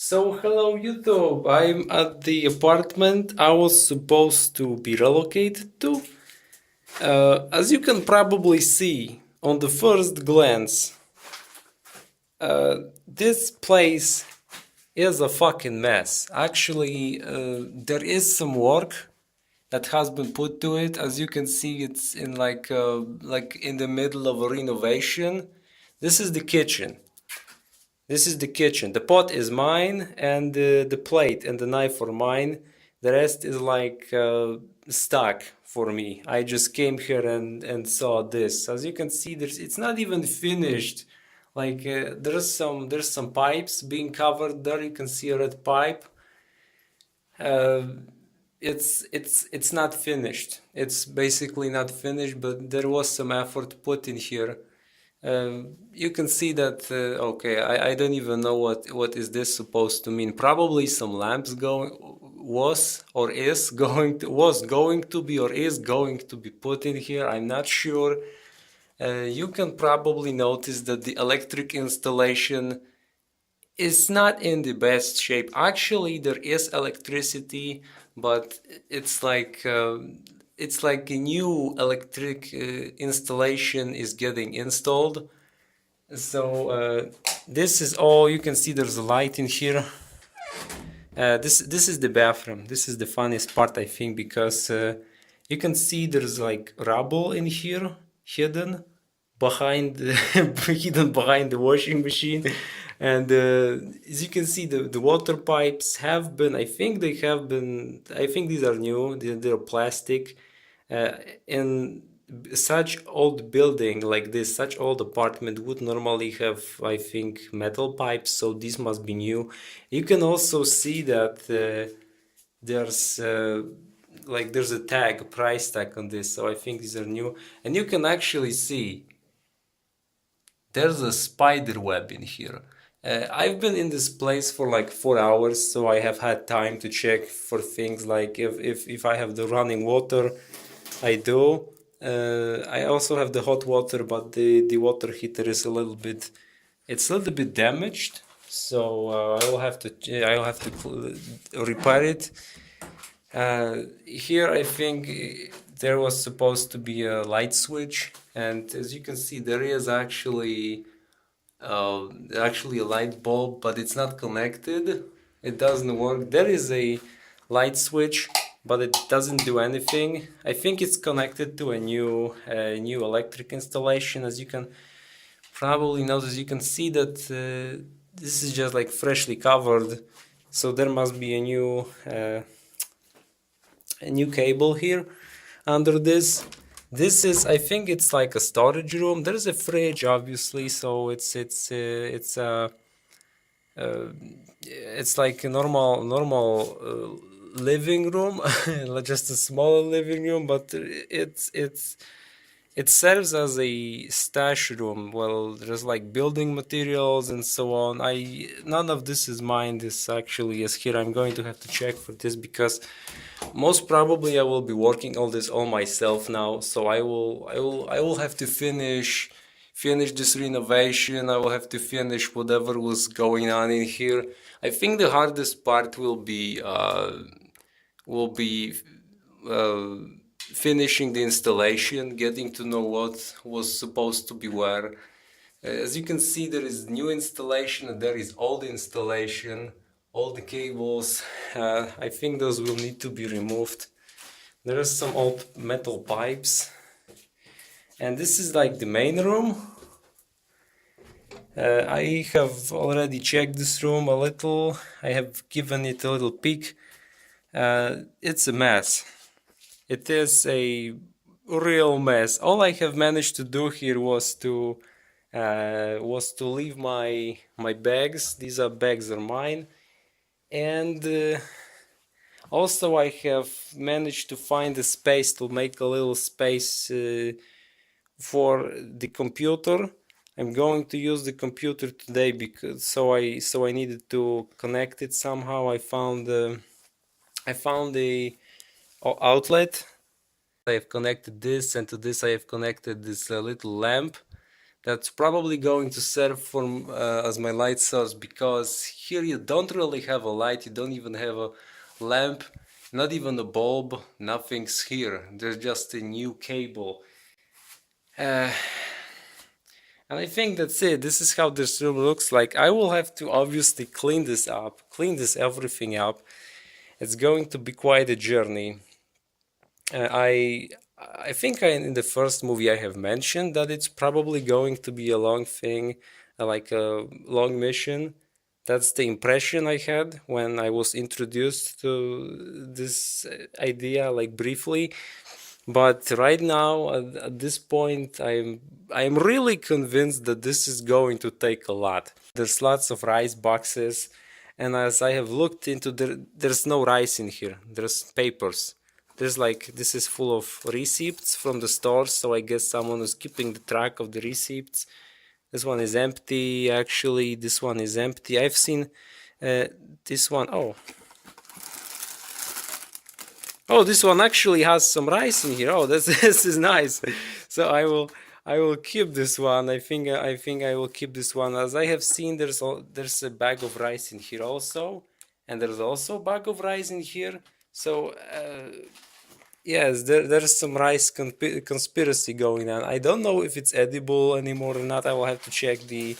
So, hello YouTube. I'm at the apartment I was supposed to be relocated to. As you can probably see on the first glance, this place is a fucking mess. Actually, there is some work that has been put to it. As you can see, it's in like in the middle of a renovation. This is the kitchen. This is the kitchen. The pot is mine, and the plate and the knife are mine. The rest is like stock for me. I just came here and saw this. As you can see, it's not even finished. Like there's some pipes being covered there. You can see a red pipe. Uh, it's not finished. It's basically not finished, but there was some effort put in here. You can see that, okay, I don't even know what is this supposed to mean. Probably some lamps was going to be or is going to be put in here. I'm not sure. You can probably notice that the electric installation is not in the best shape. Actually, there is electricity, but it's like a new electric installation is getting installed. So this is all you can see. There's a light in here. This is the bathroom. This is the funniest part, I think, because you can see there's like rubble in here, hidden behind hidden behind the washing machine. And as you can see, the water pipes have been, I think these are new, they're plastic. Uh, in such old building like this, such old apartment would normally have, I think, metal pipes, so these must be new. You can also see that there's there's a tag, a price tag on this, so I think these are new. And you can actually see there's a spider web in here. I've been in this place for like 4 hours, so I have had time to check for things like if I have the running water. I do. I also have the hot water, but the water heater is it's a little bit damaged. So I will have to repair it. Here I think there was supposed to be a light switch, and as you can see, there is actually a light bulb, but it's not connected. It doesn't work. There is a light switch, but it doesn't do anything. I think it's connected to a new electric installation. As you can probably notice, you can see that this is just like freshly covered, so there must be a new cable here under this. This is, I think it's like a storage room. There's a fridge, obviously, so it's like a normal living room, just a smaller living room, but it serves as a stash room. Well, there's like building materials and so on. None of this is mine. This actually is here. I'm going to have to check for this because most probably I will be working all this all myself now. So I will have to finish this renovation. I will have to finish whatever was going on in here. I think the hardest part will be uh, finishing the installation, getting to know what was supposed to be where. As you can see, there is new installation and there is old installation. All the cables, I think those will need to be removed. There are some old metal pipes. And this is like the main room. I have already checked this room a little. I have given it a little peek. It's a mess. It is a real mess. All I have managed to do here was to leave my bags. These bags are mine, and also I have managed to find a space to make a little space for the computer. I'm going to use the computer today because so I needed to connect it somehow. I found the outlet. I have connected this, and to this I have connected this little lamp that's probably going to serve for as my light source, because here you don't really have a light, you don't even have a lamp, not even a bulb, nothing's here. There's just a new cable. And I think that's it. This is how this room looks like. I will have to obviously clean this up, clean this everything up. It's going to be quite a journey. I think in the first movie I have mentioned that it's probably going to be a long thing, like a long mission. That's the impression I had when I was introduced to this idea, like briefly. But right now, at this point, I'm really convinced that this is going to take a lot. There's lots of rice boxes, and as I have looked into, there's no rice in here. There's papers. There's like, this is full of receipts from the stores, so I guess someone is keeping the track of the receipts. This one is empty, actually. This one is empty. I've seen this one. Oh, this one actually has some rice in here. Oh, this is nice. So I will keep this one. I think I will keep this one. As I have seen, there's a bag of rice in here also, and there's also a bag of rice in here. So yes, there's some rice conspiracy going on. I don't know if it's edible anymore or not. I will have to check the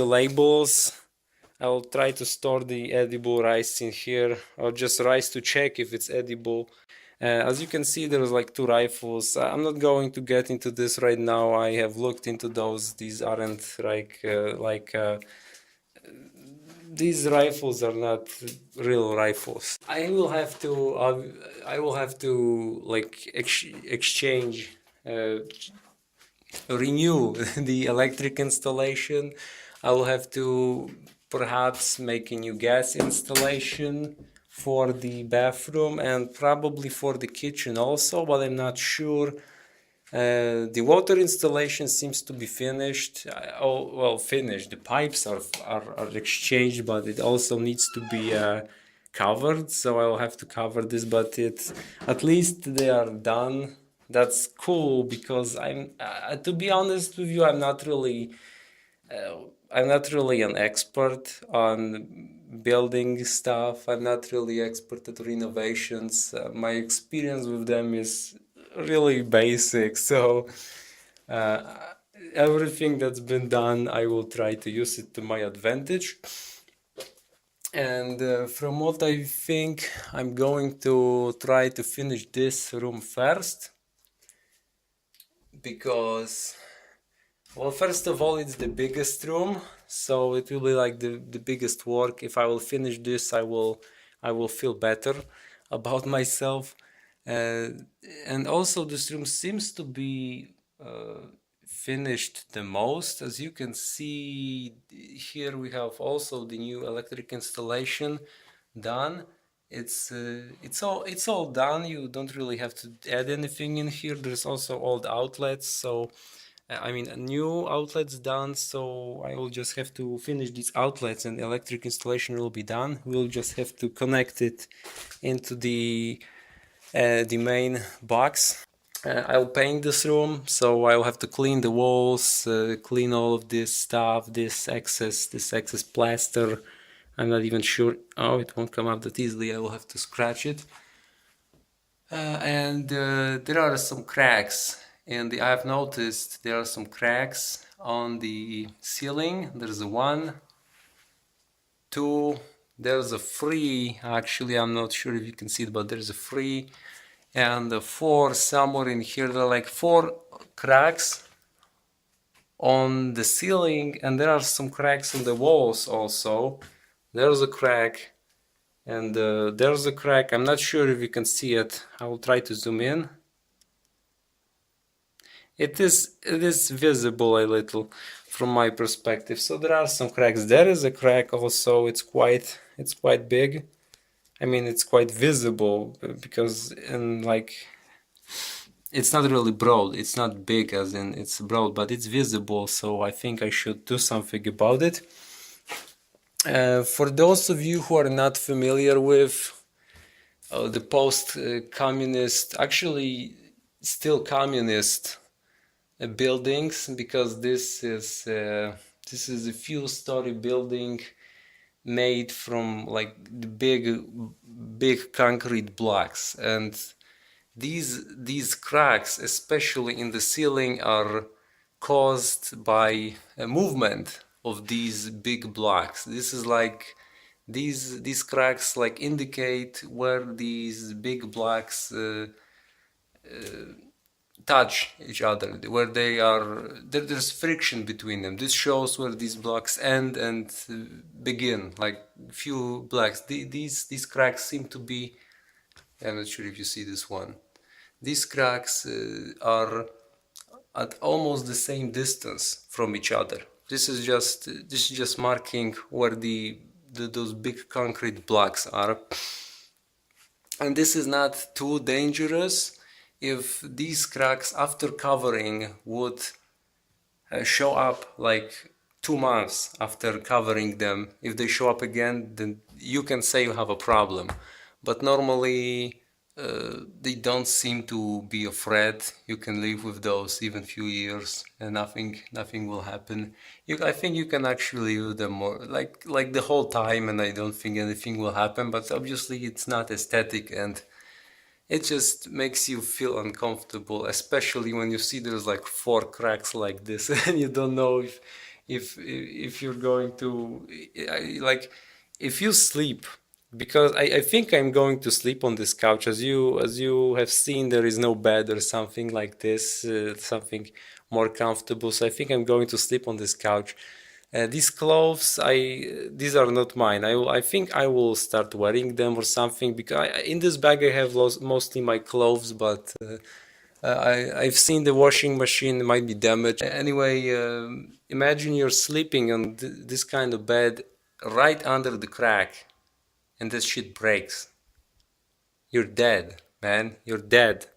labels. I will try to store the edible rice in here, or just rice to check if it's edible. As you can see, there's like 2 rifles. I'm not going to get into this right now. I have looked into those. These aren't these rifles are not real rifles. I will have to like exchange, renew the electric installation. I will have to perhaps make a new gas installation for the bathroom and probably for the kitchen also, but I'm not sure. The water installation seems to be finished. Finished. The pipes are exchanged, but it also needs to be covered, so I'll have to cover this, but at least they are done. That's cool, because I'm to be honest with you, I'm not really an expert on building stuff. I'm not really expert at renovations. My experience with them is really basic, so everything that's been done, I will try to use it to my advantage. And from what I think, I'm going to try to finish this room first, because, well, first of all, it's the biggest room, so it will be like the biggest work. If I will finish this, I will feel better about myself. And also, this room seems to be finished the most. As you can see here, we have also the new electric installation done. It's all done. You don't really have to add anything in here. There's also old outlets, so I mean new outlets done, so I will just have to finish these outlets and the electric installation will be done. We'll just have to connect it into the main box. I'll paint this room, so I'll have to clean the walls, clean all of this stuff, this excess plaster. I'm not even sure. Oh, it won't come up that easily. I will have to scratch it. And there are some cracks, and I have noticed there are some cracks on the ceiling. There's a 1, 2, there's a 3. Actually, I'm not sure if you can see it, but there's a 3 and a 4 somewhere in here. There are like 4 cracks on the ceiling, and there are some cracks on the walls also. There's a crack, and there's a crack. I'm not sure if you can see it. I will try to zoom in. It is visible a little from my perspective. So there are some cracks. There is a crack also. It's quite big. I mean, it's quite visible, because it's not really broad. It's not big as in it's broad, but it's visible. So I think I should do something about it. For those of you who are not familiar with the post-communist, actually still communist buildings, because this is a few-story building made from like the big concrete blocks, and these cracks, especially in the ceiling, are caused by a movement of these big blocks. This is like these cracks like indicate where these big blocks touch each other, where there's friction between them. This shows where these blocks end and begin, like few blocks. These cracks seem to be, I'm not sure if you see this one. These cracks are at almost the same distance from each other. This is just marking where those big concrete blocks are. And this is not too dangerous if these cracks after covering would show up like 2 months after covering them. If they show up again, then you can say you have a problem. But normally they don't seem to be a threat. You can live with those even few years and nothing will happen. I think you can actually use them more like the whole time, and I don't think anything will happen. But obviously it's not aesthetic, and it just makes you feel uncomfortable, especially when you see there's like 4 cracks like this and you don't know if you're going to like if you sleep, because I think I'm going to sleep on this couch. As you have seen, there is no bed or something like this, something more comfortable. So I think I'm going to sleep on this couch. These clothes, these are not mine. I think I will start wearing them or something, because in this bag I have mostly my clothes, but I've seen the washing machine might be damaged. Anyway, imagine you're sleeping on this kind of bed right under the crack, and this shit breaks. You're dead, man. You're dead.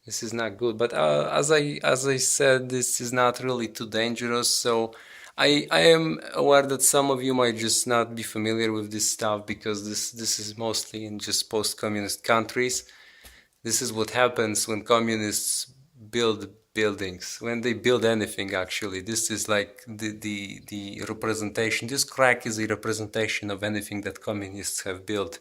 This is not good. But as I said, this is not really too dangerous. So I am aware that some of you might just not be familiar with this stuff, because this is mostly in just post-communist countries. This is what happens when communists build buildings, when they build anything. Actually, this is like the representation. This crack is a representation of anything that communists have built.